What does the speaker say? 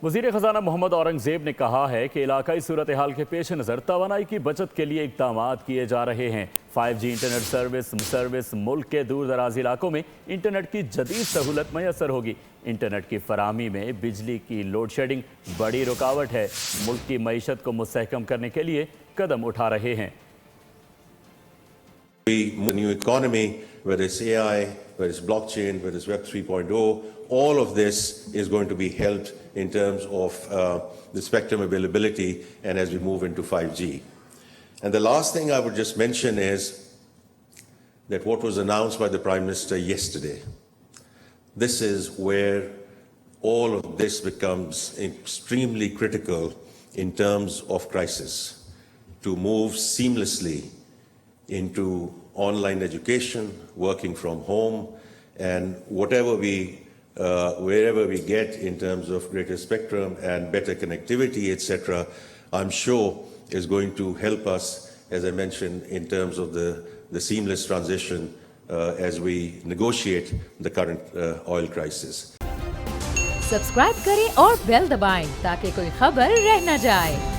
वज़ीर ख़ज़ाना मोहम्मद औरंगज़ेब ने कहा है कि इलाकाई सूरत हाल के पेश नज़र तवानाई की बचत के लिए इक़दाम किए जा रहे हैं। 5G इंटरनेट सर्विस मुल्क के दूर दराज इलाकों में इंटरनेट की जदीद सहूलत मैसर होगी। इंटरनेट की फराहमी में बिजली की लोड शेडिंग बड़ी रुकावट है। मुल्क की मईशत को मुस्तहकम करने के लिए कदम उठा रहे हैं। New economy, whether it's AI, whether it's blockchain, whether it's Web 3.0, all of this is going to be helped in terms of the spectrum availability and as we move into 5G. And the last thing I would just mention is that what was announced by the Prime Minister yesterday, this is where all of this becomes extremely critical in terms of crisis, to move seamlessly into online education, working from home, and wherever we get in terms of greater spectrum and better connectivity, etc., I'm sure is going to help us, as I mentioned, in terms of the seamless transition as we negotiate the current oil crisis. Subscribe करें और bell दबाएं ताकि कोई खबर रह न जाए।